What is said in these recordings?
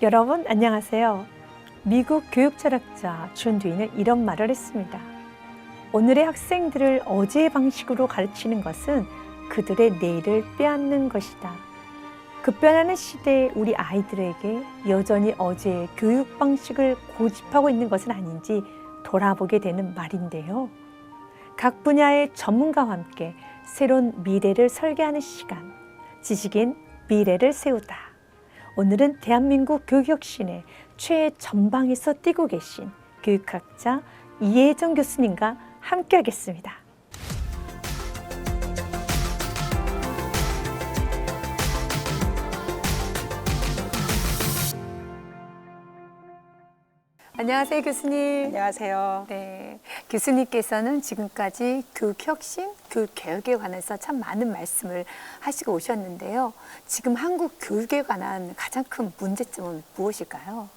여러분 안녕하세요. 미국 교육철학자 존 듀이는 이런 말을 했습니다. 오늘의 학생들을 어제의 방식으로 가르치는 것은 그들의 내일을 빼앗는 것이다. 급변하는 시대의 우리 아이들에게 여전히 어제의 교육 방식을 고집하고 있는 것은 아닌지 돌아보게 되는 말인데요. 각 분야의 전문가와 함께 새로운 미래를 설계하는 시간, 지식인 미래를 세우다. 오늘은 대한민국 교육혁신의 최전방에서 뛰고 계신 교육학자 이혜정 교수님과 함께하겠습니다. 안녕하세요, 교수님. 안녕하세요. 네, 교수님께서는 지금까지 교육혁신, 교육개혁에 관해서 참 많은 말씀을 하시고 오셨는데요. 지금 한국 교육에 관한 가장 큰 문제점은 무엇일까요?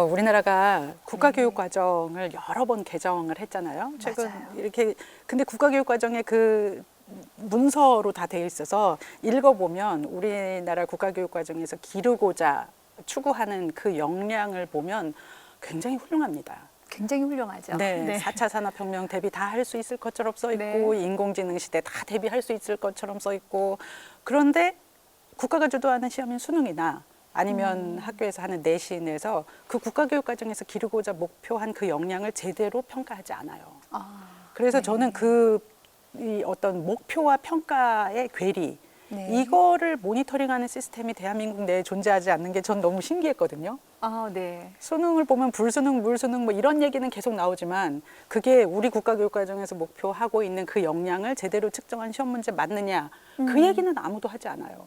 우리나라가 국가교육과정을 여러 번 개정을 했잖아요. 최근 맞아요. 이렇게 근데 국가교육과정에 그 문서로 다 되어 있어서 읽어보면 우리나라 국가교육과정에서 기르고자 추구하는 그 역량을 보면 굉장히 훌륭합니다. 굉장히 훌륭하죠. 네, 4차 산업혁명 대비 다 할 수 있을 것처럼 써 있고 네. 인공지능 시대 다 대비할 수 있을 것처럼 써 있고 그런데 국가가 주도하는 시험인 수능이나 아니면 학교에서 하는 내신에서 그 국가교육과정에서 기르고자 목표한 그 역량을 제대로 평가하지 않아요. 그래서 네. 저는 이 어떤 목표와 평가의 괴리 네. 이거를 모니터링하는 시스템이 대한민국 내에 존재하지 않는 게 전 너무 신기했거든요. 네. 수능을 보면 불수능, 물수능 뭐 이런 얘기는 계속 나오지만 그게 우리 국가교육과정에서 목표하고 있는 그 역량을 제대로 측정한 시험 문제 맞느냐 그 얘기는 아무도 하지 않아요.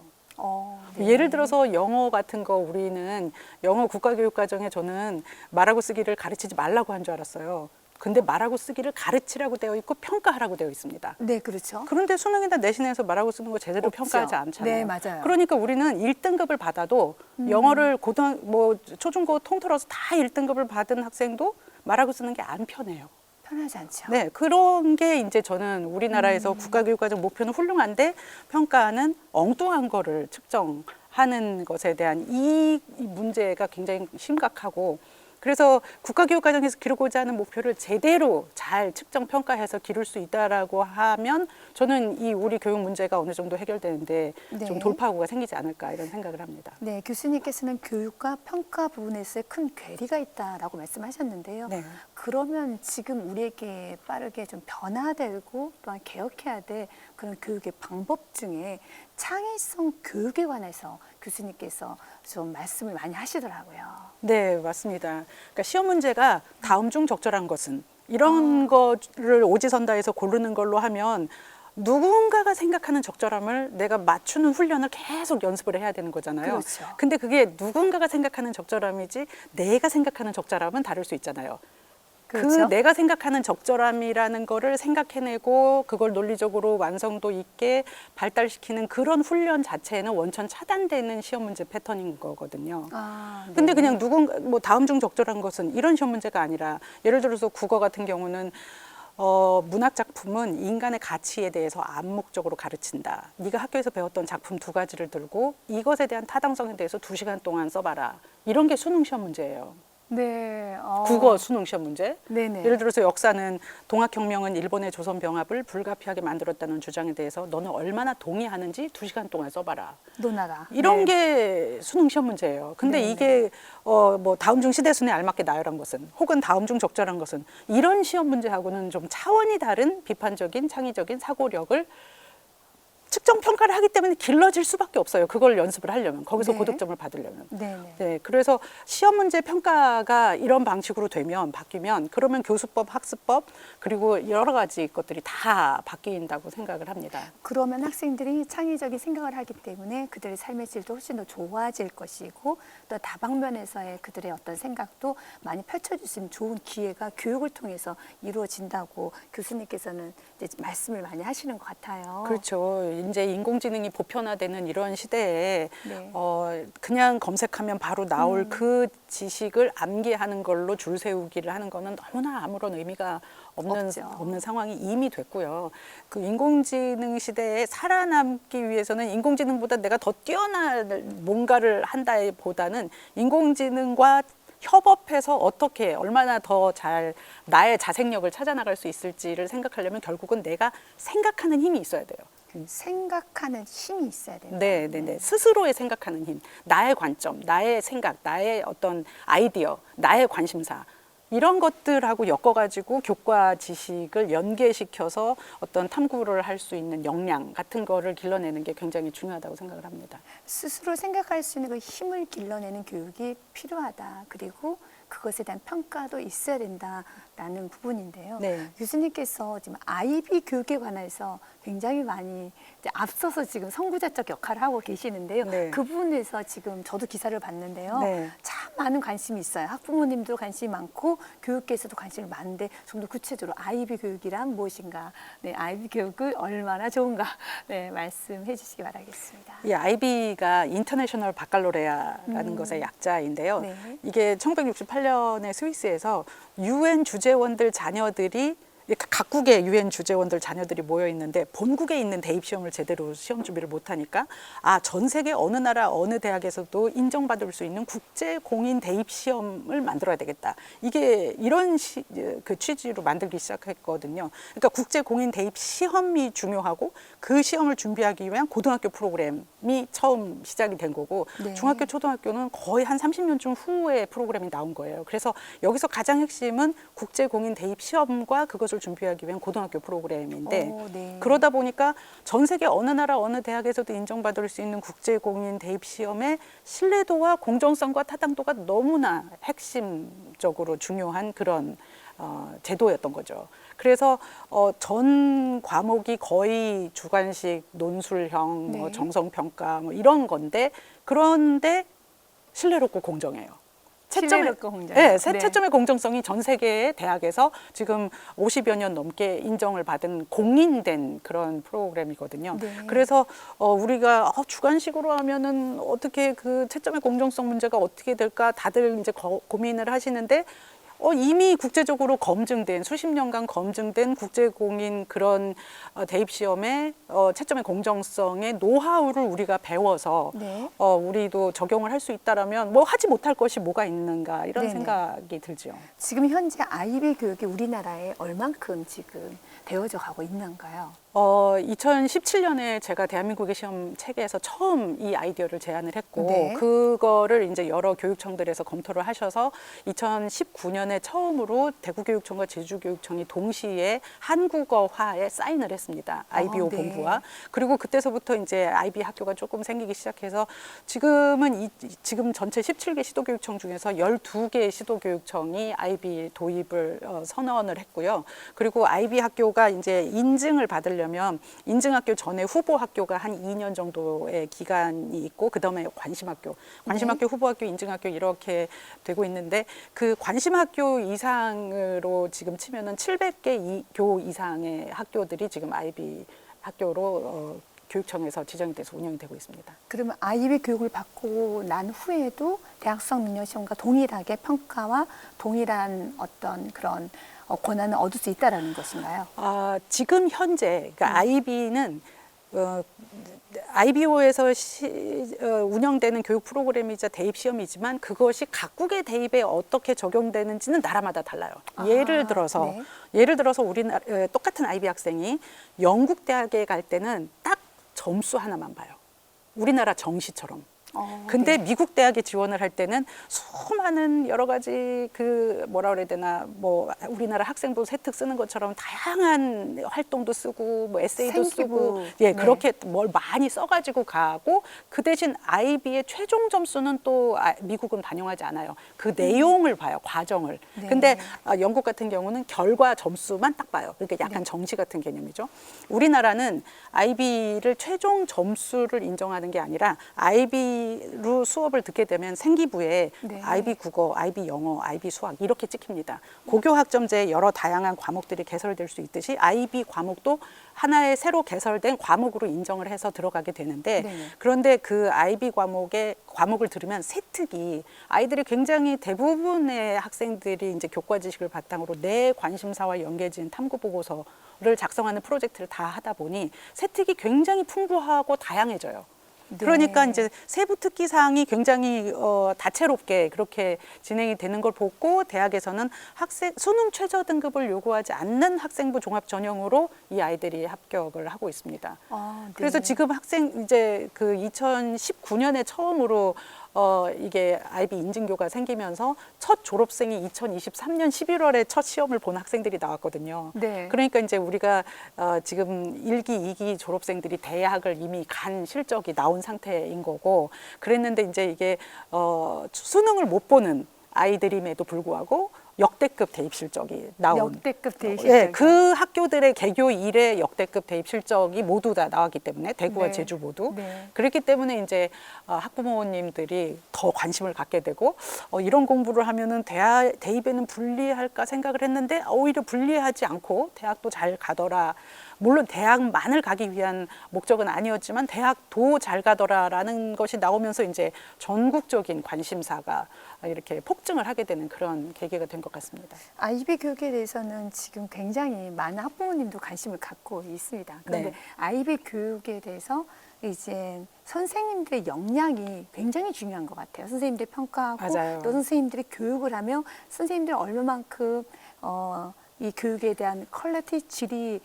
네. 예를 들어서 영어 같은 거 우리는 영어 국가교육과정에 저는 말하고 쓰기를 가르치지 말라고 한 줄 알았어요. 근데 말하고 쓰기를 가르치라고 되어 있고 평가하라고 되어 있습니다. 네, 그렇죠. 그런데 수능이나 내신에서 말하고 쓰는 거 제대로 없죠. 평가하지 않잖아요. 네, 맞아요. 그러니까 우리는 1등급을 받아도 영어를 초중고 통틀어서 다 1등급을 받은 학생도 말하고 쓰는 게 안 편해요. 편하지 않죠. 네, 그런 게 이제 저는 우리나라에서 국가교육과정 목표는 훌륭한데 평가는 엉뚱한 거를 측정하는 것에 대한 이 문제가 굉장히 심각하고 그래서 국가교육과정에서 기르고자 하는 목표를 제대로 잘 측정 평가해서 기를 수 있다라고 하면 저는 이 우리 교육 문제가 어느 정도 해결되는데 네. 좀 돌파구가 생기지 않을까 이런 생각을 합니다. 네, 교수님께서는 교육과 평가 부분에서 큰 괴리가 있다라고 말씀하셨는데요. 네. 그러면 지금 우리에게 빠르게 좀 변화되고 또한 개혁해야 될 그런 교육의 방법 중에 창의성 교육에 관해서 교수님께서 좀 말씀을 많이 하시더라고요. 네, 맞습니다. 그러니까 시험 문제가 다음 중 적절한 것은 이런 거를 오지선다해서 고르는 걸로 하면 누군가가 생각하는 적절함을 내가 맞추는 훈련을 계속 연습을 해야 되는 거잖아요. 그렇죠. 근데 그게 누군가가 생각하는 적절함이지 내가 생각하는 적절함은 다를 수 있잖아요. 그렇죠. 그 내가 생각하는 적절함이라는 거를 생각해내고 그걸 논리적으로 완성도 있게 발달시키는 그런 훈련 자체는 원천 차단되는 시험 문제 패턴인 거거든요. 네. 근데 그냥 뭐 다음 중 적절한 것은 이런 시험 문제가 아니라 예를 들어서 국어 같은 경우는 문학 작품은 인간의 가치에 대해서 암묵적으로 가르친다. 네가 학교에서 배웠던 작품 2가지를 들고 이것에 대한 타당성에 대해서 2시간 동안 써봐라. 이런 게 수능 시험 문제예요. 네. 국어 수능 시험 문제. 네네. 예를 들어서 역사는 동학혁명은 일본의 조선병합을 불가피하게 만들었다는 주장에 대해서 너는 얼마나 동의하는지 2시간 동안 써봐라. 논하라. 이런 네. 게 수능 시험 문제예요. 근데 네네. 이게 뭐 다음 중 시대순에 알맞게 나열한 것은 혹은 다음 중 적절한 것은 이런 시험 문제하고는 좀 차원이 다른 비판적인 창의적인 사고력을 측정 평가를 하기 때문에 길러질 수밖에 없어요. 그걸 연습을 하려면 거기서 네. 고득점을 받으려면. 네네. 네, 그래서 시험 문제 평가가 이런 방식으로 바뀌면 그러면 교수법, 학습법 그리고 여러 가지 것들이 다 바뀐다고 생각을 합니다. 그러면 학생들이 창의적인 생각을 하기 때문에 그들의 삶의 질도 훨씬 더 좋아질 것이고 또 다방면에서의 그들의 어떤 생각도 많이 펼쳐질 수 있는 좋은 기회가 교육을 통해서 이루어진다고 교수님께서는 이제 말씀을 많이 하시는 것 같아요. 그렇죠. 이제 인공지능이 보편화되는 이런 시대에 네. 그냥 검색하면 바로 나올 그 지식을 암기하는 걸로 줄 세우기를 하는 거는 너무나 아무런 의미가 없는 상황이 이미 됐고요. 그 인공지능 시대에 살아남기 위해서는 인공지능보다 내가 더 뛰어난 뭔가를 한다보다는 인공지능과 협업해서 어떻게 얼마나 더 잘 나의 자생력을 찾아나갈 수 있을지를 생각하려면 결국은 내가 생각하는 힘이 있어야 돼요. 생각하는 힘이 있어야 된다. 네. 스스로의 생각하는 힘, 나의 관점, 나의 생각, 나의 어떤 아이디어, 나의 관심사 이런 것들하고 엮어가지고 교과 지식을 연계시켜서 어떤 탐구를 할 수 있는 역량 같은 거를 길러내는 게 굉장히 중요하다고 생각을 합니다. 스스로 생각할 수 있는 그 힘을 길러내는 교육이 필요하다. 그리고 그것에 대한 평가도 있어야 된다라는 부분인데요. 네. 교수님께서 지금 아이비 교육에 관해서 굉장히 많이 이제 앞서서 지금 선구자적 역할을 하고 계시는데요. 네. 그 부분에서 지금 저도 기사를 봤는데요. 네. 참 많은 관심이 있어요. 학부모님도 관심이 많고 교육계에서도 관심이 많은데 좀 더 구체적으로 아이비 교육이란 무엇인가, 네, 아이비 교육을 얼마나 좋은가, 네, 말씀해 주시기 바라겠습니다. 이 IB가 인터내셔널 바칼로레아라는 것의 약자인데요. 네. 이게 1968년에 스위스에서 유엔 주재원들 자녀들이 각국의 유엔 주재원들 자녀들이 모여 있는데 본국에 있는 대입 시험을 제대로 시험 준비를 못 하니까 전 세계 어느 나라 어느 대학에서도 인정받을 수 있는 국제 공인 대입 시험을 만들어야 되겠다. 이게 이런 그 취지로 만들기 시작했거든요. 그러니까 국제 공인 대입 시험이 중요하고 그 시험을 준비하기 위한 고등학교 프로그램이 처음 시작이 된 거고 네. 중학교 초등학교는 거의 한 30년쯤 후에 프로그램이 나온 거예요. 그래서 여기서 가장 핵심은 국제 공인 대입 시험과 그것을 준비하기 위한 고등학교 프로그램인데 네. 그러다 보니까 전 세계 어느 나라 어느 대학에서도 인정받을 수 있는 국제 공인 대입 시험의 신뢰도와 공정성과 타당도가 너무나 핵심적으로 중요한 그런 제도였던 거죠. 그래서 전 과목이 거의 주관식, 논술형, 네. 정성평가 이런 건데 그런데 신뢰롭고 공정해요. 네. 채점의 공정성이 전 세계의 대학에서 지금 50여 년 넘게 인정을 받은 공인된 그런 프로그램이거든요. 네. 그래서 우리가 주관식으로 하면은 어떻게 그 채점의 공정성 문제가 어떻게 될까 다들 이제 고민을 하시는데 이미 국제적으로 검증된 수십 년간 검증된 국제공인 그런 대입 시험의 채점의 공정성의 노하우를 우리가 배워서 네. 우리도 적용을 할 수 있다라면 뭐 하지 못할 것이 뭐가 있는가 이런 네네. 생각이 들죠. 지금 현재 아이비 교육이 우리나라에 얼만큼 지금 되어져 가고 있는가요? 2017년에 제가 대한민국의 시험 체계에서 처음 이 아이디어를 제안을 했고 네. 그거를 이제 여러 교육청들에서 검토를 하셔서 2019년에 처음으로 대구교육청과 제주교육청이 동시에 한국어화에 사인을 했습니다. IBO 네. 본부와. 그리고 그때서부터 이제 IB 학교가 조금 생기기 시작해서 지금은 지금 전체 17개 시도교육청 중에서 12개 시도교육청이 IB 도입을 선언을 했고요. 그리고 IB 학교가 이제 인증을 받으려면 인증학교 전에 후보학교가 한 2년 정도의 기간이 있고 그다음에 관심학교, 후보학교, 인증학교 이렇게 되고 있는데 그 관심학교 이상으로 지금 치면은 700개 교 이상의 학교들이 지금 IB 학교로 교육청에서 지정이 돼서 운영이 되고 있습니다. 그러면 아이비 교육을 받고 난 후에도 대학성 능력 시험과 동일하게 평가와 동일한 어떤 그런 권한을 얻을 수 있다라는 것인가요? 지금 현재 그러니까 IB는 IBO에서 운영되는 교육 프로그램이자 대입 시험이지만 그것이 각국의 대입에 어떻게 적용되는지는 나라마다 달라요. 예를 들어서 우리나라 똑같은 IB 학생이 영국 대학에 갈 때는 딱 점수 하나만 봐요. 우리나라 정시처럼. 근데 네. 미국 대학에 지원을 할 때는 수많은 여러 가지 그 뭐라 그래야 되나 뭐 우리나라 학생도 세특 쓰는 것처럼 다양한 활동도 쓰고 뭐 에세이도 쓰고 네. 그렇게 뭘 많이 써가지고 가고 그 대신 IB의 최종 점수는 또 미국은 반영하지 않아요. 그 내용을 봐요, 과정을. 네. 근데 영국 같은 경우는 결과 점수만 딱 봐요. 그러니까 약간 정시 같은 개념이죠. 우리나라는 IB를 최종 점수를 인정하는 게 아니라 IB IB로 수업을 듣게 되면 생기부에 네. IB 국어, IB 영어, IB 수학 이렇게 찍힙니다. 고교 학점제에 여러 다양한 과목들이 개설될 수 있듯이 IB 과목도 하나의 새로 개설된 과목으로 인정을 해서 들어가게 되는데 네네. 그런데 그 IB 과목을 들으면 세특이 아이들이 굉장히 대부분의 학생들이 이제 교과 지식을 바탕으로 내 관심사와 연계지은 탐구 보고서를 작성하는 프로젝트를 다 하다 보니 세특이 굉장히 풍부하고 다양해져요. 그러니까 네. 이제 세부 특기 사항이 굉장히 다채롭게 그렇게 진행이 되는 걸 보고 대학에서는 수능 최저 등급을 요구하지 않는 학생부 종합 전형으로 이 아이들이 합격을 하고 있습니다. 아, 네. 그래서 지금 이제 그 2019년에 처음으로 이게 IB 인증교가 생기면서 첫 졸업생이 2023년 11월에 첫 시험을 본 학생들이 나왔거든요. 네. 그러니까 이제 우리가 지금 1기, 2기 졸업생들이 대학을 이미 간 실적이 나온 상태인 거고 그랬는데 이제 이게 수능을 못 보는 아이들임에도 불구하고 역대급 대입 실적이 나온 역대급 대입 실적이요? 예, 그 학교들의 개교 이래 역대급 대입 실적이 모두 다 나왔기 때문에 대구와 네. 제주 모두 네. 그렇기 때문에 이제 학부모님들이 더 관심을 갖게 되고 이런 공부를 하면은 대입에는 불리할까 생각을 했는데 오히려 불리하지 않고 대학도 잘 가더라. 물론 대학만을 가기 위한 목적은 아니었지만 대학도 잘 가더라라는 것이 나오면서 이제 전국적인 관심사가 이렇게 폭증을 하게 되는 그런 계기가 된 것 같습니다. IB 교육에 대해서는 지금 굉장히 많은 학부모님도 관심을 갖고 있습니다. 그런데 네. IB 교육에 대해서 이제 선생님들의 역량이 굉장히 중요한 것 같아요. 선생님들이 평가하고 맞아요. 또 선생님들이 교육을 하며 선생님들이 얼마만큼 이 교육에 대한 퀄리티 질이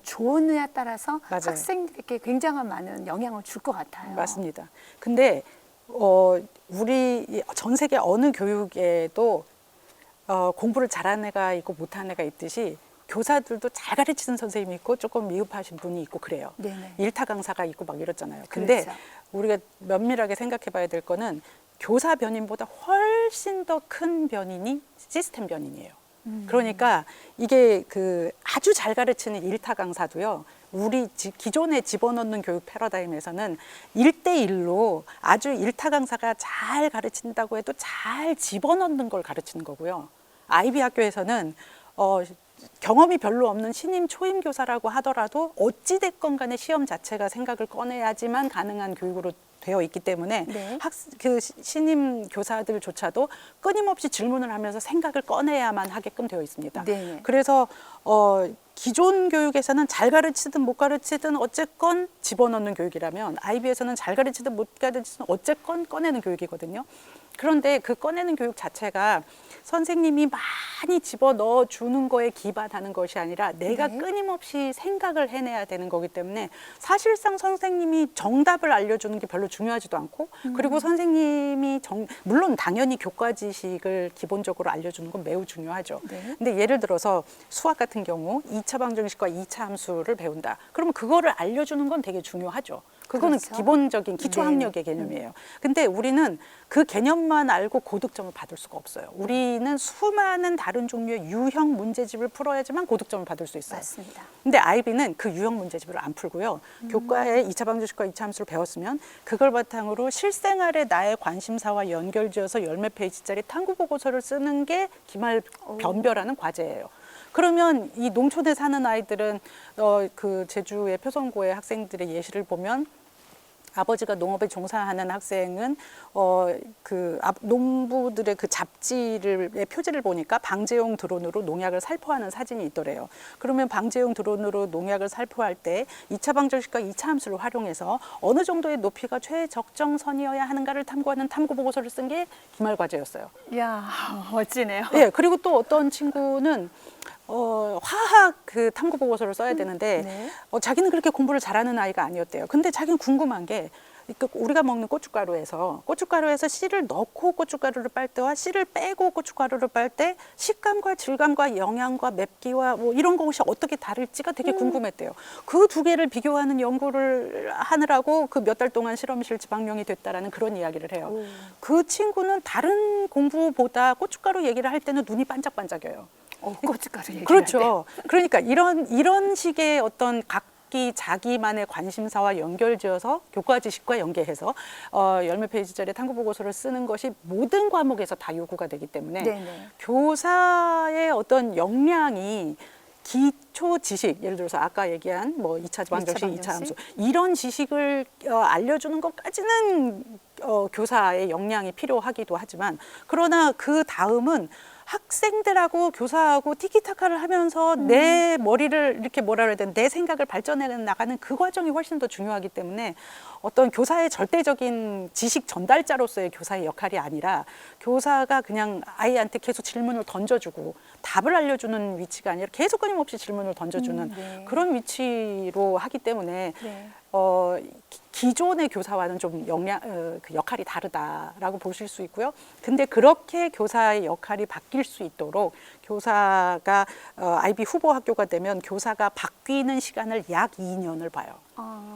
좋으냐에 따라서 맞아요. 학생들에게 굉장한 많은 영향을 줄 것 같아요. 맞습니다. 근데 우리 전 세계 어느 교육에도 공부를 잘하는 애가 있고 못하는 애가 있듯이 교사들도 잘 가르치는 선생님이 있고 조금 미흡하신 분이 있고 그래요. 네네. 일타 강사가 있고 막 이렇잖아요. 근데 그렇죠. 우리가 면밀하게 생각해 봐야 될 거는 교사 변인보다 훨씬 더 큰 변인이 시스템 변인이에요. 그러니까 이게 그 아주 잘 가르치는 일타 강사도요. 우리 기존에 집어넣는 교육 패러다임에서는 1대1로 아주 일타 강사가 잘 가르친다고 해도 잘 집어넣는 걸 가르치는 거고요. IB 학교에서는 경험이 별로 없는 신임 초임 교사라고 하더라도 어찌됐건 간에 시험 자체가 생각을 꺼내야지만 가능한 교육으로 되어 있기 때문에 네. 그 신임 교사들조차도 끊임없이 질문을 하면서 생각을 꺼내야만 하게끔 되어 있습니다. 네. 그래서 기존 교육에서는 잘 가르치든 못 가르치든 어쨌건 집어넣는 교육이라면 IB에서는 잘 가르치든 못 가르치든 어쨌건 꺼내는 교육이거든요. 그런데 그 꺼내는 교육 자체가 선생님이 많이 집어넣어 주는 거에 기반하는 것이 아니라 내가 네. 끊임없이 생각을 해내야 되는 거기 때문에 사실상 선생님이 정답을 알려주는 게 별로 중요하지도 않고 그리고 선생님이 물론 당연히 교과 지식을 기본적으로 알려주는 건 매우 중요하죠. 네. 근데 예를 들어서 수학 같은 경우 2차 방정식과 2차 함수를 배운다. 그러면 그거를 알려주는 건 되게 중요하죠. 그거는 그렇죠. 기본적인 기초학력의 개념이에요. 근데 우리는 그 개념만 알고 고득점을 받을 수가 없어요. 우리는 수많은 다른 종류의 유형 문제집을 풀어야지만 고득점을 받을 수 있어요. 맞습니다. 근데 IB는 그 유형 문제집을 안 풀고요. 교과에 2차 방정식과 2차 함수를 배웠으면 그걸 바탕으로 실생활에 나의 관심사와 연결지어서 열몇 페이지짜리 탐구 보고서를 쓰는 게 기말 변별하는 과제예요. 그러면 이 농촌에 사는 아이들은 그 제주의 표선고의 학생들의 예시를 보면 아버지가 농업에 종사하는 학생은 농부들의 그 잡지의 표지를 보니까 방제용 드론으로 농약을 살포하는 사진이 있더래요. 그러면 방제용 드론으로 농약을 살포할 때 2차 방정식과 2차 함수를 활용해서 어느 정도의 높이가 최적정선이어야 하는가를 탐구하는 탐구 보고서를 쓴 게 기말 과제였어요. 이야, 멋지네요. 예, 그리고 또 어떤 친구는 화학 그 탐구 보고서를 써야 되는데 네. 자기는 그렇게 공부를 잘하는 아이가 아니었대요. 근데 자기는 궁금한 게 우리가 먹는 고춧가루에서 씨를 넣고 고춧가루를 빨 때와 씨를 빼고 고춧가루를 빨 때 식감과 질감과 영양과 맵기와 뭐 이런 것이 어떻게 다를지가 되게 궁금했대요. 그 두 개를 비교하는 연구를 하느라고 그 몇 달 동안 실험실 지방령이 됐다라는 그런 이야기를 해요. 그 친구는 다른 공부보다 고춧가루 얘기를 할 때는 눈이 반짝반짝여요. 고춧가루 얘기. 그렇죠. 그러니까 이런 식의 어떤 자기만의 관심사와 연결지어서 교과 지식과 연계해서 열몇 페이지짜리 탐구 보고서를 쓰는 것이 모든 과목에서 다 요구가 되기 때문에 네네. 교사의 어떤 역량이 기초 지식, 예를 들어서 아까 얘기한 뭐 2차 방정식, 2차 함수 이런 지식을 알려주는 것까지는 교사의 역량이 필요하기도 하지만, 그러나 그 다음은 학생들하고 교사하고 티키타카를 하면서 내 머리를 이렇게 뭐라 그래야 되나, 내 생각을 발전해 나가는 그 과정이 훨씬 더 중요하기 때문에 어떤 교사의 절대적인 지식 전달자로서의 교사의 역할이 아니라, 교사가 그냥 아이한테 계속 질문을 던져주고 답을 알려주는 위치가 아니라 계속 끊임없이 질문을 던져주는 네. 그런 위치로 하기 때문에 네. 기존의 교사와는 좀 그 역할이 다르다라고 보실 수 있고요. 근데 그렇게 교사의 역할이 바뀔 수 있도록 교사가 IB 후보 학교가 되면 교사가 바뀌는 시간을 약 2년을 봐요.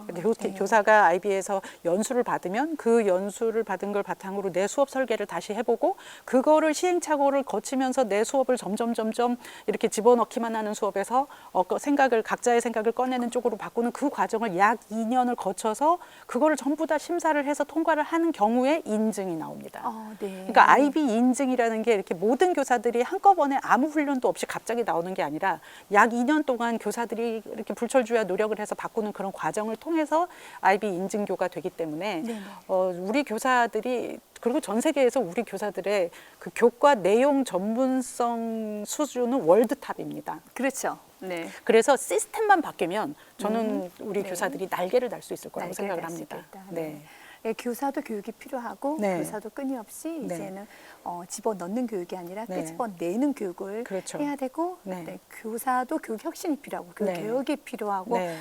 근데 네. 교사가 IB에서 연수를 받으면 그 연수를 받은 걸 바탕으로 내 수업 설계를 다시 해보고, 그거를 시행착오를 거치면서 내 수업을 점점 이렇게 집어넣기만 하는 수업에서 각자의 생각을 꺼내는 쪽으로 바꾸는 그 과정을 약 2년을 거쳐서 그거를 전부 다 심사를 해서 통과를 하는 경우에 인증이 나옵니다. 네. 그러니까 IB 인증이라는 게 이렇게 모든 교사들이 한꺼번에 아무 훈련도 없이 갑자기 나오는 게 아니라 약 2년 동안 교사들이 이렇게 불철주야 노력을 해서 바꾸는 그런 과정을 통해서 IB 인증교가 되기 때문에 네네. 우리 교사들이, 그리고 전 세계에서 우리 교사들의 그 교과 내용 전문성 수준은 월드탑입니다. 그렇죠. 네. 그래서 시스템만 바뀌면 저는 우리 네. 교사들이 날개를 달 수 있을 거라고 날개를 생각을 달수 합니다. 있겠다. 네. 네, 교사도 교육이 필요하고 네. 교사도 끊임없이 네. 이제는 집어넣는 교육이 아니라 네. 끄집어내는 교육을 그렇죠. 해야 되고 네. 네, 교사도 교육 혁신이 필요하고 교육 네. 개혁이 필요하고 네.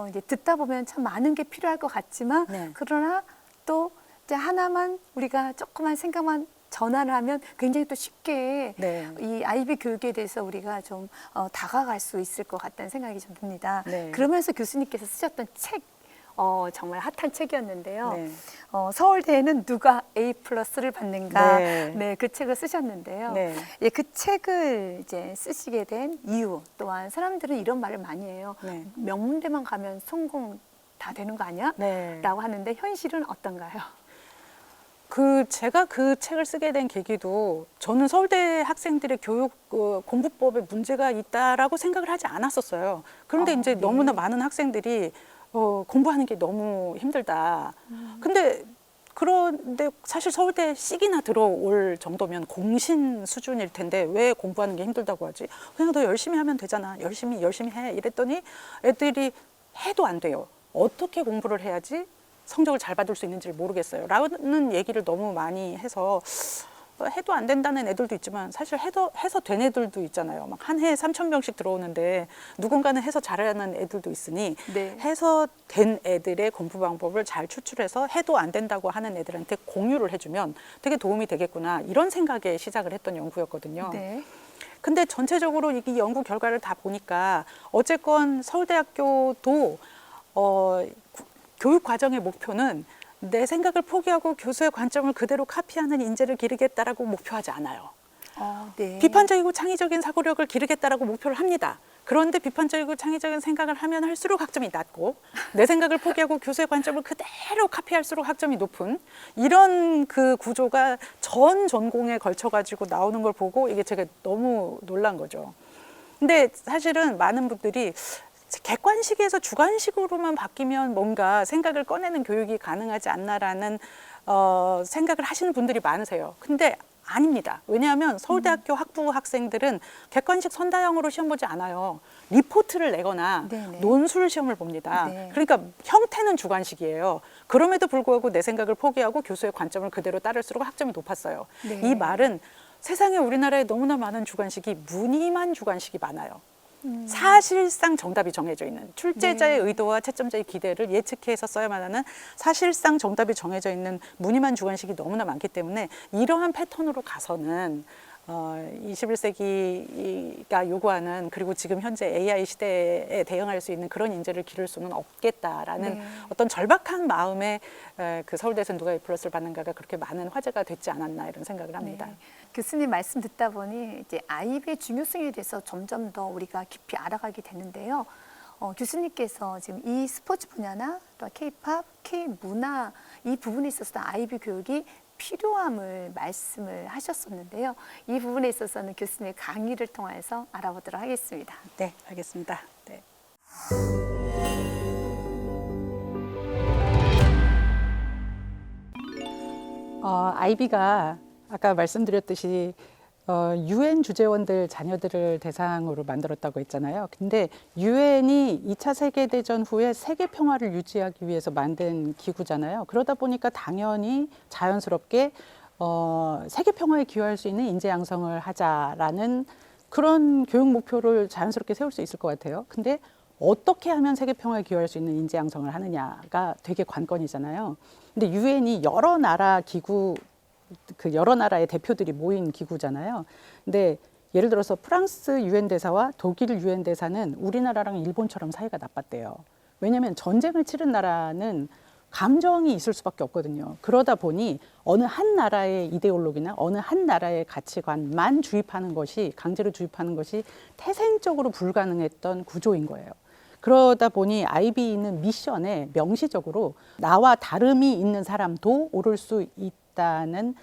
이제 듣다 보면 참 많은 게 필요할 것 같지만 네. 그러나 또 이제 하나만 우리가 조그만 생각만 전환을 하면 굉장히 또 쉽게 네. 이 아이비 교육에 대해서 우리가 좀 다가갈 수 있을 것 같다는 생각이 좀 듭니다. 네. 그러면서 교수님께서 쓰셨던 책 정말 핫한 책이었는데요. 네. 서울대에는 누가 A+를 받는가? 네. 네, 그 책을 쓰셨는데요. 네. 예, 그 책을 이제 쓰시게 된 이유 또한 사람들은 이런 말을 많이 해요. 네. 명문대만 가면 성공 다 되는 거 아니야? 네. 라고 하는데 현실은 어떤가요? 제가 그 책을 쓰게 된 계기도, 저는 서울대 학생들의 교육 공부법에 문제가 있다라고 생각을 하지 않았었어요. 그런데 이제 네. 너무나 많은 학생들이 공부하는 게 너무 힘들다. 그런데 사실 서울대 씩이나 들어올 정도면 공신 수준일 텐데 왜 공부하는 게 힘들다고 하지? 그냥 더 열심히 하면 되잖아. 열심히 해. 이랬더니 애들이 해도 안 돼요. 어떻게 공부를 해야지 성적을 잘 받을 수 있는지를 모르겠어요. 라는 얘기를 너무 많이 해서, 해도 안 된다는 애들도 있지만 사실 해서 된 애들도 있잖아요. 막 한 해에 3,000명씩 들어오는데 누군가는 해서 잘하는 애들도 있으니 네. 해서 된 애들의 공부 방법을 잘 추출해서 해도 안 된다고 하는 애들한테 공유를 해주면 되게 도움이 되겠구나, 이런 생각에 시작을 했던 연구였거든요. 네. 근데 전체적으로 이 연구 결과를 다 보니까 어쨌건 서울대학교도 교육 과정의 목표는 내 생각을 포기하고 교수의 관점을 그대로 카피하는 인재를 기르겠다라고 목표하지 않아요. 네. 비판적이고 창의적인 사고력을 기르겠다라고 목표를 합니다. 그런데 비판적이고 창의적인 생각을 하면 할수록 학점이 낮고, 내 생각을 포기하고 교수의 관점을 그대로 카피할수록 학점이 높은, 이런 그 구조가 전 전공에 걸쳐가지고 나오는 걸 보고 이게 제가 너무 놀란 거죠. 근데 사실은 많은 분들이 객관식에서 주관식으로만 바뀌면 뭔가 생각을 꺼내는 교육이 가능하지 않나라는 생각을 하시는 분들이 많으세요. 근데 아닙니다. 왜냐하면 서울대학교 학부 학생들은 객관식 선다형으로 시험 보지 않아요. 리포트를 내거나 네네. 논술 시험을 봅니다. 네. 그러니까 형태는 주관식이에요. 그럼에도 불구하고 내 생각을 포기하고 교수의 관점을 그대로 따를수록 학점이 높았어요. 네. 이 말은 세상에 우리나라에 너무나 많은 주관식이 무늬만 주관식이 많아요. 사실상 정답이 정해져 있는, 출제자의 네. 의도와 채점자의 기대를 예측해서 써야만 하는 사실상 정답이 정해져 있는 무늬만 주관식이 너무나 많기 때문에 이러한 패턴으로 가서는 21세기가 요구하는, 그리고 지금 현재 AI 시대에 대응할 수 있는 그런 인재를 기를 수는 없겠다라는 네. 어떤 절박한 마음에 그 서울대에서 누가 A+를 받는가가 그렇게 많은 화제가 됐지 않았나, 이런 생각을 합니다. 네. 교수님 말씀 듣다 보니 이제 아이비의 중요성에 대해서 점점 더 우리가 깊이 알아가게 되는데요. 교수님께서 지금 이 스포츠 분야나 또 K-팝, K-문화 이 부분에 있어서 아이비 교육이 필요함을 말씀을 하셨었는데요. 이 부분에 있어서는 교수님의 강의를 통해서 알아보도록 하겠습니다. 네, 알겠습니다. 네. 아이비가 아까 말씀드렸듯이 UN 주재원들 자녀들을 대상으로 만들었다고 했잖아요. 근데 UN이 2차 세계대전 후에 세계 평화를 유지하기 위해서 만든 기구잖아요. 그러다 보니까 당연히 자연스럽게 세계 평화에 기여할 수 있는 인재 양성을 하자라는 그런 교육 목표를 자연스럽게 세울 수 있을 것 같아요. 근데 어떻게 하면 세계 평화에 기여할 수 있는 인재 양성을 하느냐가 되게 관건이잖아요. 근데 UN이 여러 나라 기구 그 여러 나라의 대표들이 모인 기구잖아요. 근데 예를 들어서 프랑스 유엔 대사와 독일 유엔 대사는 우리나라랑 일본처럼 사이가 나빴대요. 왜냐하면 전쟁을 치른 나라는 감정이 있을 수밖에 없거든요. 그러다 보니 어느 한 나라의 이데올로기나 어느 한 나라의 가치관만 주입하는 것이 강제로 주입하는 것이 태생적으로 불가능했던 구조인 거예요. 그러다 보니 아이비는 미션에 명시적으로 나와 다름이 있는 사람도 오를 수 있다는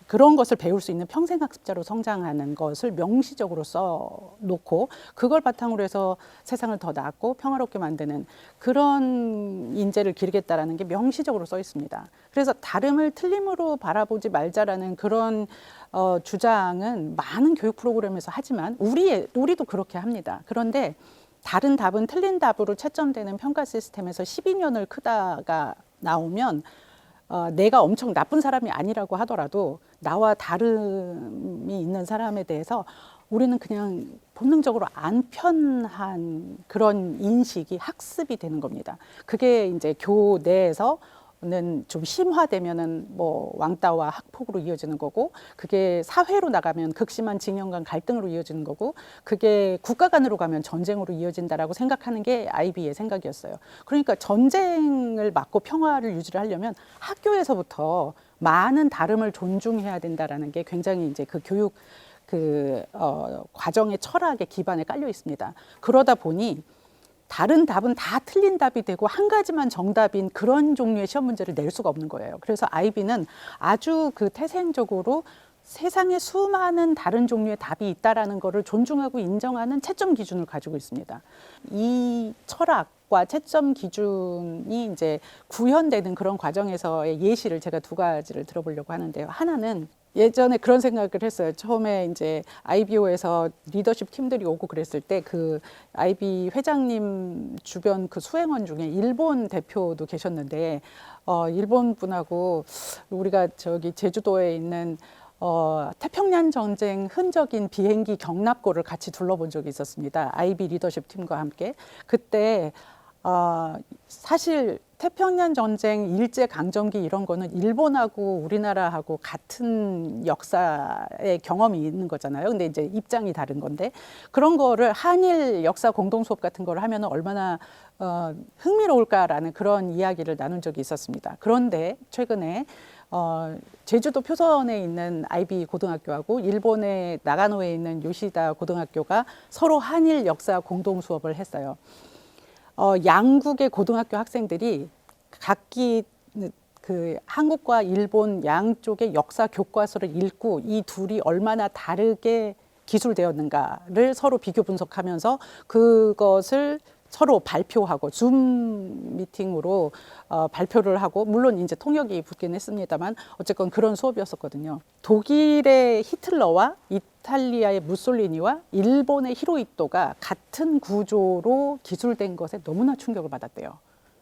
그런 것을 배울 수 있는 평생학습자로 성장하는 것을 명시적으로 써놓고 그걸 바탕으로 해서 세상을 더 낫고 평화롭게 만드는 그런 인재를 기르겠다라는 게 명시적으로 써 있습니다. 그래서 다름을 틀림으로 바라보지 말자라는 그런 주장은 많은 교육 프로그램에서 하지만 우리도 그렇게 합니다. 그런데 다른 답은 틀린 답으로 채점되는 평가 시스템에서 12년을 크다가 나오면 내가 엄청 나쁜 사람이 아니라고 하더라도 나와 다름이 있는 사람에 대해서 우리는 그냥 본능적으로 안 편한 그런 인식이 학습이 되는 겁니다. 그게 이제 교내에서 는 좀 심화되면은 뭐 왕따와 학폭으로 이어지는 거고 그게 사회로 나가면 극심한 징연과 갈등으로 이어지는 거고 그게 국가 간으로 가면 전쟁으로 이어진다라고 생각하는 게 아이비의 생각이었어요. 그러니까 전쟁을 막고 평화를 유지를 하려면 학교에서부터 많은 다름을 존중해야 된다라는 게 굉장히 이제 그 교육 과정의 철학의 기반에 깔려 있습니다. 그러다 보니 다른 답은 다 틀린 답이 되고 한 가지만 정답인 그런 종류의 시험 문제를 낼 수가 없는 거예요. 그래서 아이비는 아주 그 태생적으로 세상에 수많은 다른 종류의 답이 있다라는 것을 존중하고 인정하는 채점 기준을 가지고 있습니다. 이 철학과 채점 기준이 이제 구현되는 그런 과정에서의 예시를 제가 두 가지를 들어보려고 하는데요. 하나는 예전에 그런 생각을 했어요. 처음에 이제 IBO에서 리더십 팀들이 오고 그랬을 때 그 IB 회장님 주변 그 수행원 중에 일본 대표도 계셨는데 일본 분하고 우리가 저기 제주도에 있는 태평양 전쟁 흔적인 비행기 경납고를 같이 둘러본 적이 있었습니다. IB 리더십 팀과 함께. 그때 사실 태평양 전쟁 일제 강점기 이런 거는 일본하고 우리나라하고 같은 역사의 경험이 있는 거잖아요. 근데 이제 입장이 다른 건데 그런 거를 한일 역사 공동 수업 같은 거를 하면 얼마나 흥미로울까라는 그런 이야기를 나눈 적이 있었습니다. 그런데 최근에 제주도 표선에 있는 IB 고등학교하고 일본의 나가노에 있는 요시다 고등학교가 서로 한일 역사 공동 수업을 했어요. 양국의 고등학교 학생들이 각기 그 한국과 일본 양쪽의 역사 교과서를 읽고 이 둘이 얼마나 다르게 기술되었는가를 서로 비교 분석하면서 그것을 서로 발표하고 줌 미팅으로 발표를 하고 물론 이제 통역이 붙긴 했습니다만 어쨌건 그런 수업이었었거든요. 독일의 히틀러와 이탈리아의 무솔리니와 일본의 히로히토가 같은 구조로 기술된 것에 너무나 충격을 받았대요.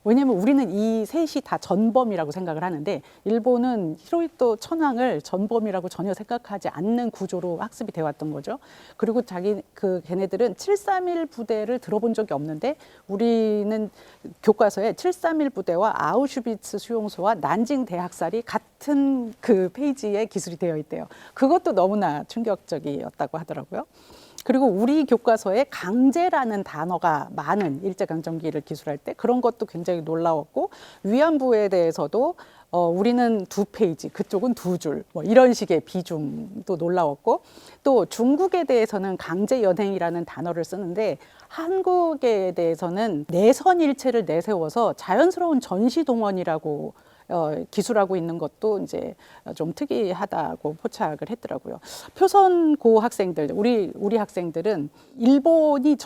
왜냐하면 우리는 이 셋이 다 전범이라고 생각을 하는데 일본은 히로히토 천황을 전범이라고 전혀 생각하지 않는 구조로 학습이 되어 왔던 거죠. 그리고 걔네들은 731 부대를 들어본 적이 없는데 우리는 교과서에 731 부대와 아우슈비츠 수용소와 난징 대학살이 같은 그 페이지에 기술이 되어 있대요. 그것도 너무나 충격적이었다고 하더라고요. 그리고 우리 교과서에 강제라는 단어가 많은 일제강점기를 기술할 때 그런 것도 굉장히 놀라웠고 위안부에 대해서도 우리는 2페이지, 그쪽은 2줄, 뭐 이런 식의 비중도 놀라웠고, 또 중국에 대해서는 강제 연행이라는 단어를 쓰는데 한국에 대해서는 내선일체를 내세워서 자연스러운 전시 동원이라고 기술하고 있는 것도 이제 좀 특이하다고 포착을 했더라고요. 표선고 학생들, 우리 학생들은 일본이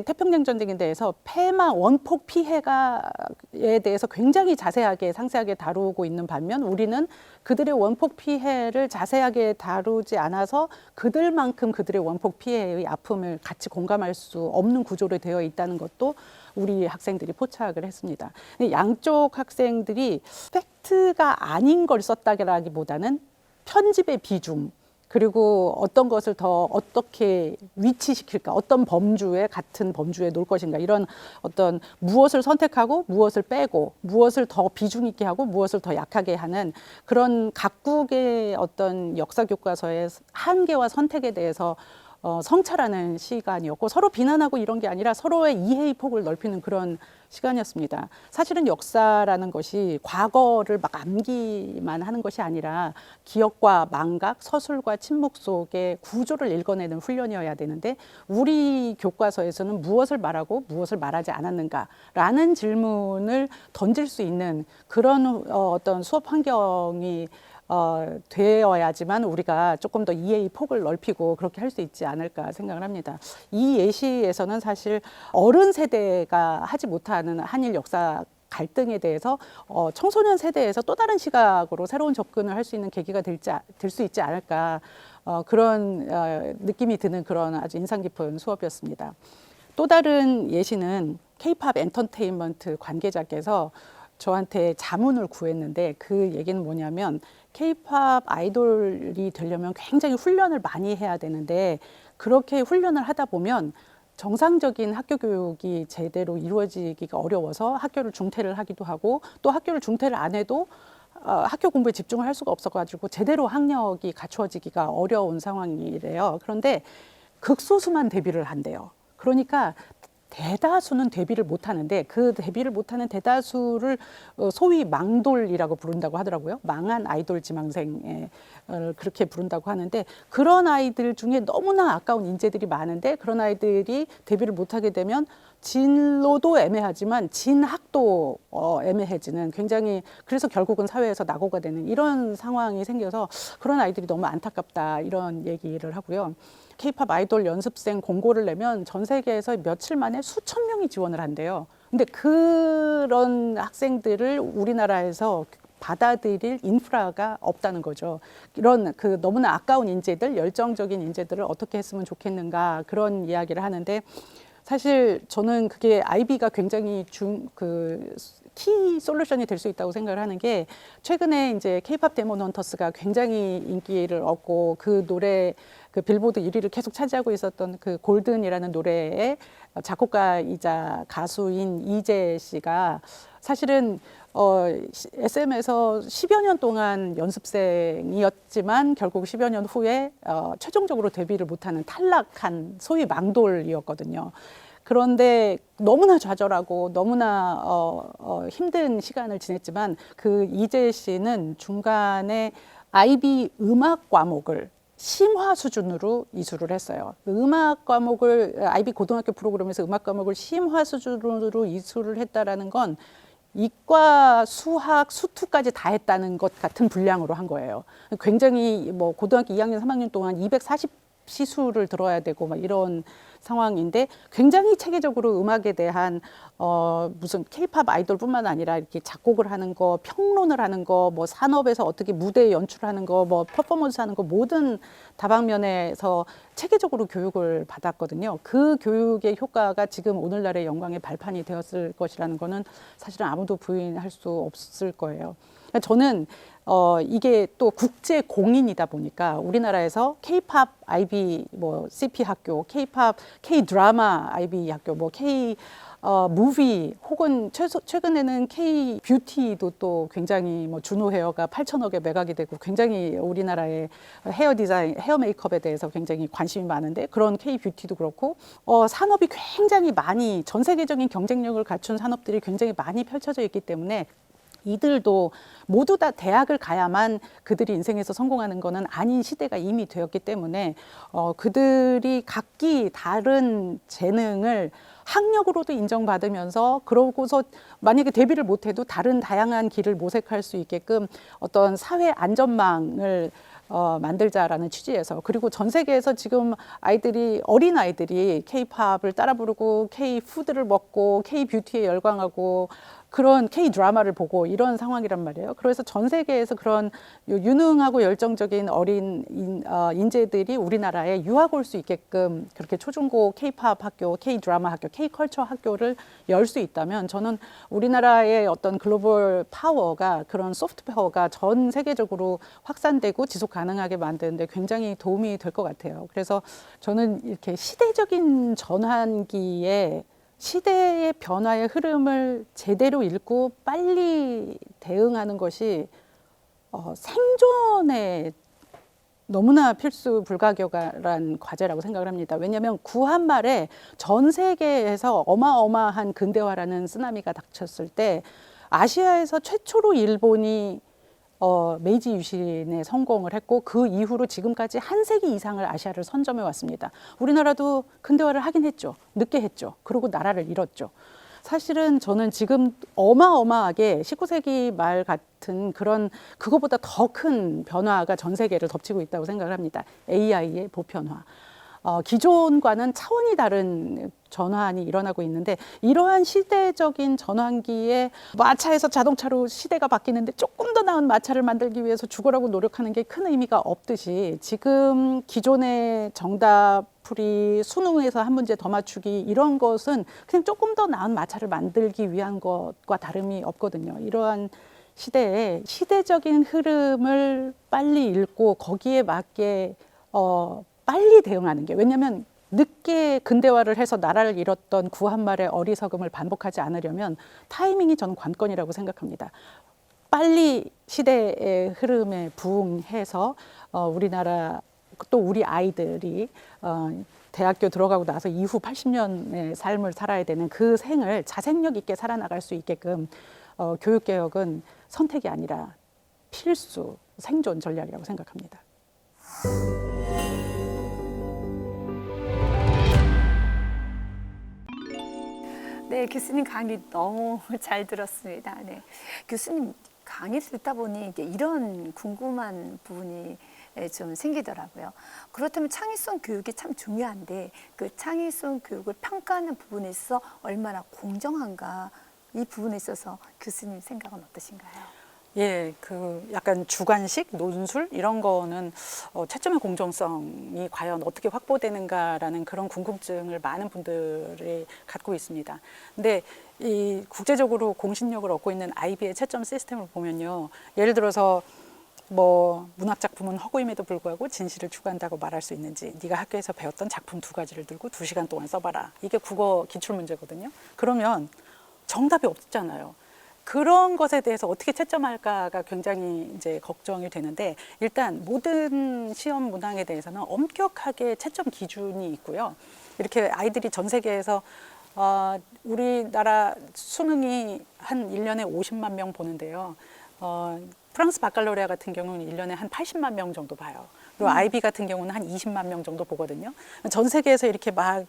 태평양 전쟁에 대해서 폐마 원폭 피해에 대해서 굉장히 자세하게 상세하게 다루고 있는 반면 우리는 그들의 원폭 피해를 자세하게 다루지 않아서 그들만큼 그들의 원폭 피해의 아픔을 같이 공감할 수 없는 구조로 되어 있다는 것도 우리 학생들이 포착을 했습니다. 양쪽 학생들이 팩트가 아닌 걸 썼다기보다는 편집의 비중, 그리고 어떤 것을 더 어떻게 위치시킬까, 어떤 범주에 같은 범주에 놓을 것인가, 이런 어떤 무엇을 선택하고 무엇을 빼고 무엇을 더 비중 있게 하고 무엇을 더 약하게 하는 그런 각국의 어떤 역사 교과서의 한계와 선택에 대해서 성찰하는 시간이었고, 서로 비난하고 이런 게 아니라 서로의 이해의 폭을 넓히는 그런 시간이었습니다. 사실은 역사라는 것이 과거를 막 암기만 하는 것이 아니라 기억과 망각, 서술과 침묵 속의 구조를 읽어내는 훈련이어야 되는데, 우리 교과서에서는 무엇을 말하고 무엇을 말하지 않았는가라는 질문을 던질 수 있는 그런 어떤 수업 환경이 되어야지만 우리가 조금 더 이해의 폭을 넓히고 그렇게 할 수 있지 않을까 생각을 합니다. 이 예시에서는 사실 어른 세대가 하지 못하는 한일 역사 갈등에 대해서 청소년 세대에서 또 다른 시각으로 새로운 접근을 할 수 있는 계기가 될 수 있지 않을까, 그런 느낌이 드는 그런 아주 인상 깊은 수업이었습니다. 또 다른 예시는 K-팝 엔터테인먼트 관계자께서 저한테 자문을 구했는데, 그 얘기는 뭐냐면 K-팝 아이돌이 되려면 굉장히 훈련을 많이 해야 되는데, 그렇게 훈련을 하다 보면 정상적인 학교 교육이 제대로 이루어지기가 어려워서 학교를 중퇴를 하기도 하고, 또 학교를 중퇴를 안 해도 학교 공부에 집중을 할 수가 없어가지고 제대로 학력이 갖추어지기가 어려운 상황이래요. 그런데 극소수만 데뷔를 한대요. 그러니까 대다수는 데뷔를 못하는데, 그 데뷔를 못하는 대다수를 소위 망돌이라고 부른다고 하더라고요. 망한 아이돌 지망생, 그렇게 부른다고 하는데, 그런 아이들 중에 너무나 아까운 인재들이 많은데, 그런 아이들이 데뷔를 못하게 되면 진로도 애매하지만 진학도 애매해지는, 굉장히, 그래서 결국은 사회에서 낙오가 되는 이런 상황이 생겨서 그런 아이들이 너무 안타깝다, 이런 얘기를 하고요. K-팝 아이돌 연습생 공고를 내면 전 세계에서 며칠 만에 수천 명이 지원을 한대요. 근데 그런 학생들을 우리나라에서 받아들일 인프라가 없다는 거죠. 이런 그 너무나 아까운 인재들, 열정적인 인재들을 어떻게 했으면 좋겠는가, 그런 이야기를 하는데, 사실 저는 그게 아이비가 굉장히 키 솔루션이 될 수 있다고 생각을 하는 게, 최근에 이제 K-팝 데몬 헌터스가 굉장히 인기를 얻고 그 노래, 그 빌보드 1위를 계속 차지하고 있었던 그 골든이라는 노래의 작곡가이자 가수인 이재 씨가 사실은 SM에서 10여 년 동안 연습생이었지만 결국 10여 년 후에 최종적으로 데뷔를 못하는 탈락한 소위 망돌이었거든요. 그런데 너무나 좌절하고 너무나 힘든 시간을 지냈지만, 그 이재 씨는 중간에 아이비 음악 과목을 심화 수준으로 이수를 했어요. 음악 과목을, 아이비 고등학교 프로그램에서 음악 과목을 심화 수준으로 이수를 했다라는 건 이과, 수학, 수투까지 다 했다는 것 같은 분량으로 한 거예요. 굉장히 뭐 고등학교 2학년, 3학년 동안 240시수를 들어야 되고 막 이런 상황인데, 굉장히 체계적으로 음악에 대한 무슨 K-팝 아이돌뿐만 아니라 이렇게 작곡을 하는 거, 평론을 하는 거, 뭐 산업에서 어떻게 무대 연출하는 거, 뭐 퍼포먼스 하는 거, 모든 다방면에서 체계적으로 교육을 받았거든요. 그 교육의 효과가 지금 오늘날의 영광의 발판이 되었을 것이라는 거는 사실은 아무도 부인할 수 없을 거예요. 저는 이게 또 국제 공인이다 보니까 우리나라에서 K-팝 IB 뭐 CP 학교, K-팝 K-드라마 IB 학교, 뭐 K 무비, 혹은 최근에는 K 뷰티도 또 굉장히 뭐 준호 헤어가 8천억에 매각이 되고 굉장히 우리나라의 헤어 디자인, 헤어 메이크업에 대해서 굉장히 관심이 많은데, 그런 K 뷰티도 그렇고 산업이 굉장히 많이, 전 세계적인 경쟁력을 갖춘 산업들이 굉장히 많이 펼쳐져 있기 때문에 이들도 모두 다 대학을 가야만 그들이 인생에서 성공하는 거는 아닌 시대가 이미 되었기 때문에 그들이 각기 다른 재능을 학력으로도 인정받으면서 그러고서 만약에 데뷔를 못해도 다른 다양한 길을 모색할 수 있게끔 어떤 사회 안전망을 만들자라는 취지에서, 그리고 전 세계에서 지금 어린 아이들이 K-팝을 따라 부르고 K-푸드를 먹고 K-뷰티에 열광하고 그런 K-드라마를 보고 이런 상황이란 말이에요. 그래서 전 세계에서 그런 유능하고 열정적인 어린 인재들이 우리나라에 유학 올 수 있게끔 그렇게 초중고 K-팝 학교, K-드라마 학교, K-컬처 학교를 열 수 있다면 저는 우리나라의 어떤 글로벌 파워가, 그런 소프트 파워가 전 세계적으로 확산되고 지속 가능하게 만드는데 굉장히 도움이 될 것 같아요. 그래서 저는 이렇게 시대적인 전환기에 시대의 변화의 흐름을 제대로 읽고 빨리 대응하는 것이 생존에 너무나 필수 불가결한 과제라고 생각을 합니다. 왜냐하면 구한 말에 전 세계에서 어마어마한 근대화라는 쓰나미가 닥쳤을 때 아시아에서 최초로 일본이 메이지 유신에 성공을 했고 그 이후로 지금까지 한 세기 이상을 아시아를 선점해 왔습니다. 우리나라도 근대화를 하긴 했죠. 늦게 했죠. 그리고 나라를 잃었죠. 사실은 저는 지금 어마어마하게 19세기 말 같은 그런 그거보다 더 큰 변화가 전 세계를 덮치고 있다고 생각을 합니다. AI의 보편화. 기존과는 차원이 다른 전환이 일어나고 있는데, 이러한 시대적인 전환기에 마차에서 자동차로 시대가 바뀌는데 조금 더 나은 마차를 만들기 위해서 죽으라고 노력하는 게 큰 의미가 없듯이, 지금 기존의 정답풀이, 수능에서 한 문제 더 맞추기, 이런 것은 그냥 조금 더 나은 마차를 만들기 위한 것과 다름이 없거든요. 이러한 시대에 시대적인 흐름을 빨리 읽고 거기에 맞게 빨리 대응하는 게, 왜냐하면 늦게 근대화를 해서 나라를 잃었던 구한말의 어리석음을 반복하지 않으려면 타이밍이 저는 관건이라고 생각합니다. 빨리 시대의 흐름에 부응해서 우리나라 또 우리 아이들이 대학교 들어가고 나서 이후 80년의 삶을 살아야 되는 그 생을 자생력 있게 살아나갈 수 있게끔 교육개혁은 선택이 아니라 필수 생존 전략이라고 생각합니다. 네, 교수님 강의 너무 잘 들었습니다. 네, 교수님 강의 듣다 보니 이제 이런 궁금한 부분이 좀 생기더라고요. 그렇다면 창의성 교육이 참 중요한데 그 창의성 교육을 평가하는 부분에 있어서 얼마나 공정한가, 이 부분에 있어서 교수님 생각은 어떠신가요? 예, 그 약간 주관식 논술 이런 거는 채점의 공정성이 과연 어떻게 확보되는가라는 그런 궁금증을 많은 분들이 갖고 있습니다. 근데 이 국제적으로 공신력을 얻고 있는 IB의 채점 시스템을 보면요, 예를 들어서 뭐 문학 작품은 허구임에도 불구하고 진실을 추구한다고 말할 수 있는지, 네가 학교에서 배웠던 작품 2가지를 들고 2시간 동안 써봐라. 이게 국어 기출 문제거든요. 그러면 정답이 없잖아요. 그런 것에 대해서 어떻게 채점할까가 굉장히 이제 걱정이 되는데, 일단 모든 시험 문항에 대해서는 엄격하게 채점 기준이 있고요. 이렇게 아이들이 전 세계에서 우리나라 수능이 한 1년에 50만 명 보는데요. 프랑스 바칼로레아 같은 경우는 1년에 한 80만 명 정도 봐요. 그리고 IB 같은 경우는 한 20만 명 정도 보거든요. 전 세계에서 이렇게 막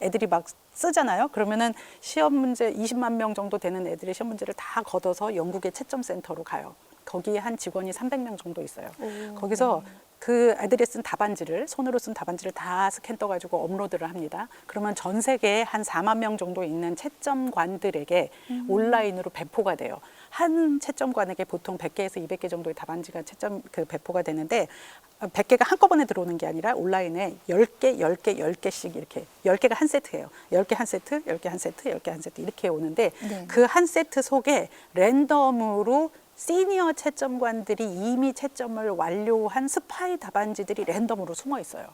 애들이 막 쓰잖아요. 그러면은 시험 문제 20만 명 정도 되는 애들의 시험 문제를 다 걷어서 영국의 채점 센터로 가요. 거기에 한 직원이 300명 정도 있어요. 거기서 그 애들이 쓴 답안지를, 손으로 쓴 답안지를 다 스캔 떠가지고 업로드를 합니다. 그러면 전 세계에 한 4만 명 정도 있는 채점관들에게 온라인으로 배포가 돼요. 한 채점관에게 보통 100개에서 200개 정도의 답안지가 배포가 되는데, 100개가 한꺼번에 들어오는 게 아니라 온라인에 10개, 10개, 10개씩 이렇게 10개가 한 세트예요. 10개 한 세트, 10개 한 세트, 10개 한 세트 이렇게 오는데, 네. 그 한 세트 속에 랜덤으로 시니어 채점관들이 이미 채점을 완료한 스파이 답안지들이 랜덤으로 숨어 있어요.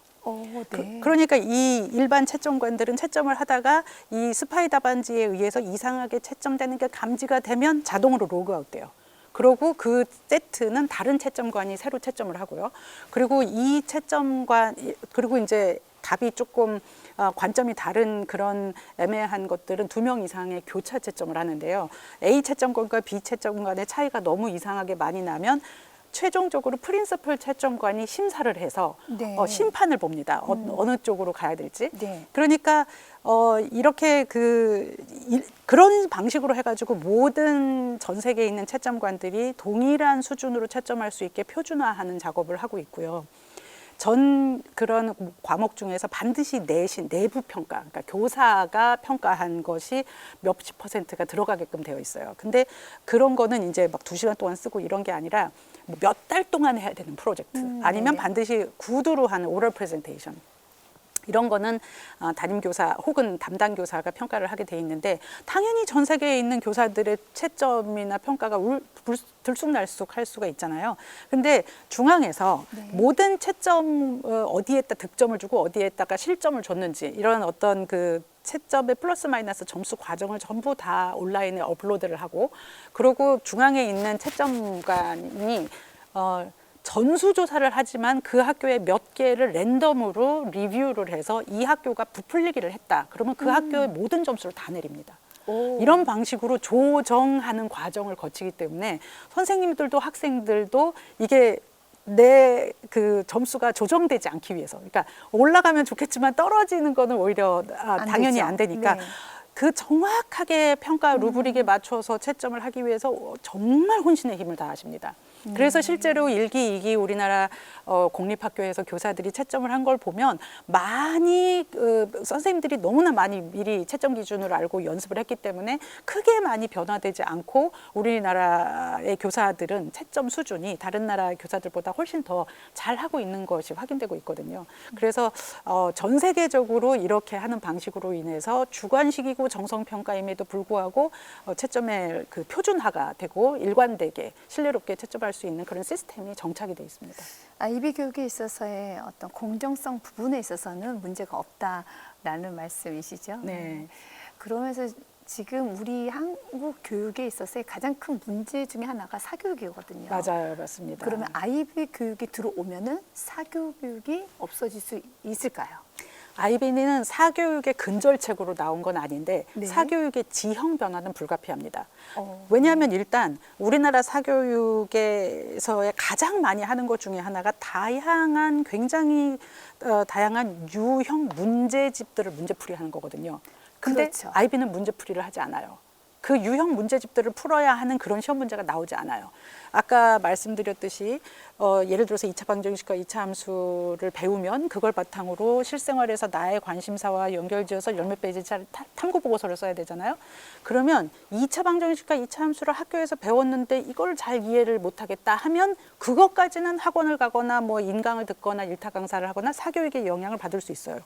네. 그러니까 이 일반 채점관들은 채점을 하다가 이 스파이 답안지에 의해서 이상하게 채점되는 게 감지가 되면 자동으로 로그아웃 돼요. 그리고 그 세트는 다른 채점관이 새로 채점을 하고요. 그리고 이 채점관, 그리고 이제 답이 조금 관점이 다른 그런 애매한 것들은 2명 이상의 교차 채점을 하는데요. A 채점관과 B 채점관의 차이가 너무 이상하게 많이 나면 최종적으로 프린시플 채점관이 심사를 해서 네. 심판을 봅니다. 어느 쪽으로 가야 될지. 네. 그러니까 이렇게 그런 방식으로 해가지고 모든 전 세계에 있는 채점관들이 동일한 수준으로 채점할 수 있게 표준화하는 작업을 하고 있고요. 전 그런 과목 중에서 반드시 내부 평가, 그러니까 교사가 평가한 것이 몇십 %가 들어가게끔 되어 있어요. 근데 그런 거는 이제 막 2시간 동안 쓰고 이런 게 아니라 몇 달 동안 해야 되는 프로젝트, 아니면 네네. 반드시 구두로 하는 오럴 프레젠테이션. 이런 거는 담임 교사 혹은 담당 교사가 평가를 하게 돼 있는데, 당연히 전 세계에 있는 교사들의 채점이나 평가가 들쑥날쑥 할 수가 있잖아요. 근데 중앙에서 네. 모든 채점 어디에다 득점을 주고 어디에다가 실점을 줬는지, 이런 어떤 그 채점의 플러스 마이너스 점수 과정을 전부 다 온라인에 업로드를 하고, 그리고 중앙에 있는 채점관이 전수조사를 하지만 그 학교에 몇 개를 랜덤으로 리뷰를 해서 이 학교가 부풀리기를 했다. 그러면 그 학교의 모든 점수를 다 내립니다. 오. 이런 방식으로 조정하는 과정을 거치기 때문에 선생님들도 학생들도 이게 내 그 점수가 조정되지 않기 위해서, 그러니까 올라가면 좋겠지만 떨어지는 거는 오히려 당연히 되죠. 안 되니까 네. 그 정확하게 평가 루브릭에 맞춰서 채점을 하기 위해서 정말 혼신의 힘을 다하십니다. 그래서 실제로 1기, 2기 우리나라 공립학교에서 교사들이 채점을 한 걸 보면 많이 선생님들이 너무나 많이 미리 채점 기준을 알고 연습을 했기 때문에 크게 많이 변화되지 않고 우리나라의 교사들은 채점 수준이 다른 나라 교사들보다 훨씬 더 잘하고 있는 것이 확인되고 있거든요. 그래서 전 세계적으로 이렇게 하는 방식으로 인해서 주관식이고 정성평가임에도 불구하고 채점의 그 표준화가 되고 일관되게 신뢰롭게 채점할 수 있는 그런 시스템이 정착이 되어 있습니다. IB 교육에 있어서의 어떤 공정성 부분에 있어서는 문제가 없다라는 말씀이시죠? 네. 그러면서 지금 우리 한국 교육에 있어서의 가장 큰 문제 중에 하나가 사교육이거든요. 맞아요, 맞습니다. 그러면 IB 교육이 들어오면은 사교육이 없어질 수 있을까요? IB는 사교육의 근절책으로 나온 건 아닌데 네. 사교육의 지형 변화는 불가피합니다. 왜냐하면 일단 우리나라 사교육에서의 가장 많이 하는 것 중에 하나가 굉장히 다양한 유형 문제집들을 문제풀이하는 거거든요. 근데 그렇죠. IB는 문제풀이를 하지 않아요. 그 유형 문제집들을 풀어야 하는 그런 시험 문제가 나오지 않아요. 아까 말씀드렸듯이 예를 들어서 2차 방정식과 2차 함수를 배우면 그걸 바탕으로 실생활에서 나의 관심사와 연결지어서 열몇 페이지짜리 탐구 보고서를 써야 되잖아요. 그러면 2차 방정식과 2차 함수를 학교에서 배웠는데 이걸 잘 이해를 못하겠다 하면 그것까지는 학원을 가거나 뭐 인강을 듣거나 일타 강사를 하거나 사교육의 영향을 받을 수 있어요.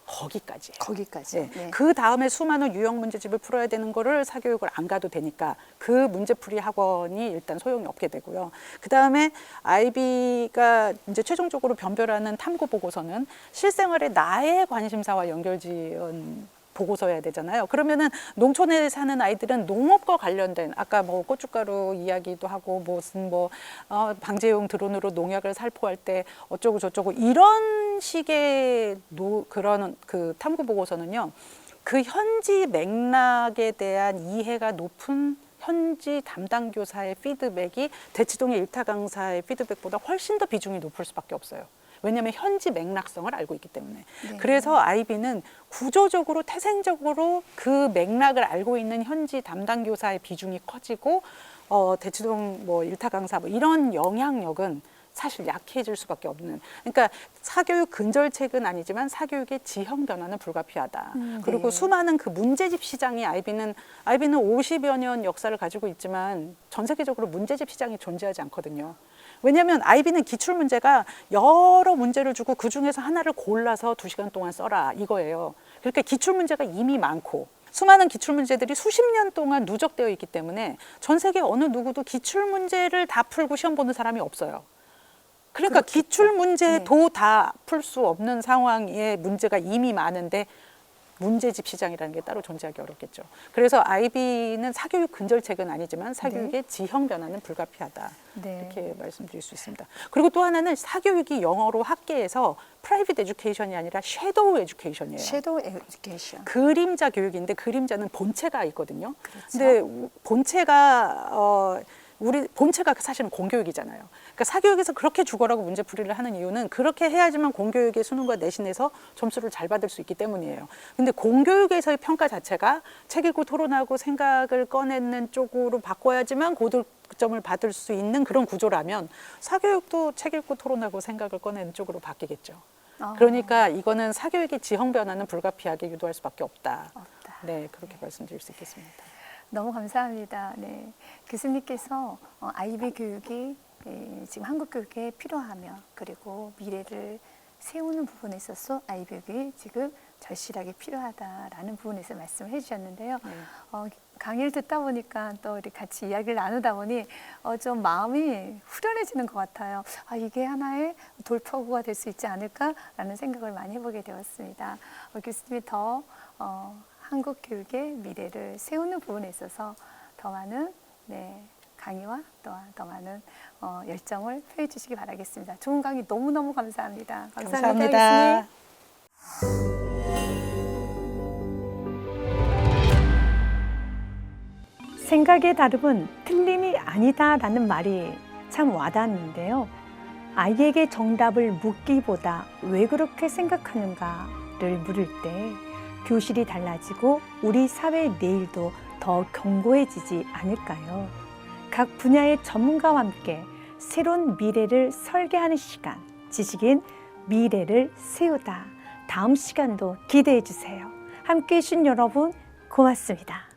거기까지예요. 거기까지. 네. 네. 그 다음에 수많은 유형 문제집을 풀어야 되는 거를 사교육을 안 가도 되니까 그 문제풀이 학원이 일단 소용이 없게 되고요. 그 다음에 IB가 이제 최종적으로 변별하는 탐구 보고서는 실생활에 나의 관심사와 연결지은 보고서여야 되잖아요. 그러면은 농촌에 사는 아이들은 농업과 관련된 아까 뭐 고춧가루 이야기도 하고 무슨 방제용 드론으로 농약을 살포할 때 어쩌고 저쩌고 이런 식의 그런 그 탐구 보고서는요. 그 현지 맥락에 대한 이해가 높은 현지 담당 교사의 피드백이 대치동의 일타 강사의 피드백보다 훨씬 더 비중이 높을 수밖에 없어요. 왜냐하면 현지 맥락성을 알고 있기 때문에. 네. 그래서 IB는 구조적으로 태생적으로 그 맥락을 알고 있는 현지 담당 교사의 비중이 커지고 대치동 뭐 일타 강사 뭐 이런 영향력은 사실 약해질 수밖에 없는. 그러니까 사교육 근절책은 아니지만 사교육의 지형 변화는 불가피하다. 그리고 네. 수많은 그 문제집 시장이 IB는 50여 년 역사를 가지고 있지만 전 세계적으로 문제집 시장이 존재하지 않거든요. 왜냐하면 IB는 기출 문제가 여러 문제를 주고 그 중에서 하나를 골라서 2시간 동안 써라 이거예요. 그러니까 기출 문제가 이미 많고 수많은 기출 문제들이 수십 년 동안 누적되어 있기 때문에 전 세계 어느 누구도 기출 문제를 다 풀고 시험 보는 사람이 없어요. 그러니까 그렇겠죠. 기출 문제도 다 풀 수 없는 상황에 문제가 이미 많은데 문제집 시장이라는 게 따로 존재하기 어렵겠죠. 그래서 아이비는 사교육 근절책은 아니지만 사교육의 지형 변화는 불가피하다. 네. 이렇게 말씀드릴 수 있습니다. 그리고 또 하나는 사교육이 영어로 학계에서 프라이빗 에듀케이션이 아니라 섀도우 에듀케이션이에요. 섀도우 에듀케이션. 그림자 교육인데 그림자는 본체가 있거든요. 그렇죠. 근데 본체가 우리 본체가 사실은 공교육이잖아요. 그러니까 사교육에서 그렇게 죽어라고 문제풀이를 하는 이유는 그렇게 해야지만 공교육의 수능과 내신에서 점수를 잘 받을 수 있기 때문이에요. 근데 공교육에서의 평가 자체가 책 읽고 토론하고 생각을 꺼내는 쪽으로 바꿔야지만 고득점을 받을 수 있는 그런 구조라면 사교육도 책 읽고 토론하고 생각을 꺼내는 쪽으로 바뀌겠죠. 그러니까 이거는 사교육의 지형 변화는 불가피하게 유도할 수밖에 없다. 네, 그렇게 말씀드릴 수 있겠습니다. 너무 감사합니다. 네. 교수님께서 아이비 교육이 지금 한국 교육에 필요하며 그리고 미래를 세우는 부분에 있어서 아이비 교육이 지금 절실하게 필요하다라는 부분에서 말씀을 해주셨는데요. 강의를 듣다 보니까 또 우리 같이 이야기를 나누다 보니 좀 마음이 후련해지는 것 같아요. 이게 하나의 돌파구가 될 수 있지 않을까라는 생각을 많이 해보게 되었습니다. 교수님이 더 한국 교육의 미래를 세우는 부분에 있어서 더 많은 강의와 또한 더 많은 열정을 표해 주시기 바라겠습니다. 좋은 강의 너무너무 감사합니다. 감사합니다. 교수님. 생각의 다름은 틀림이 아니다라는 말이 참 와닿았는데요. 아이에게 정답을 묻기보다 왜 그렇게 생각하는가를 물을 때 교실이 달라지고 우리 사회의 내일도 더 견고해지지 않을까요? 각 분야의 전문가와 함께 새로운 미래를 설계하는 시간, 지식인 미래를 세우다. 다음 시간도 기대해 주세요. 함께해 주신 여러분 고맙습니다.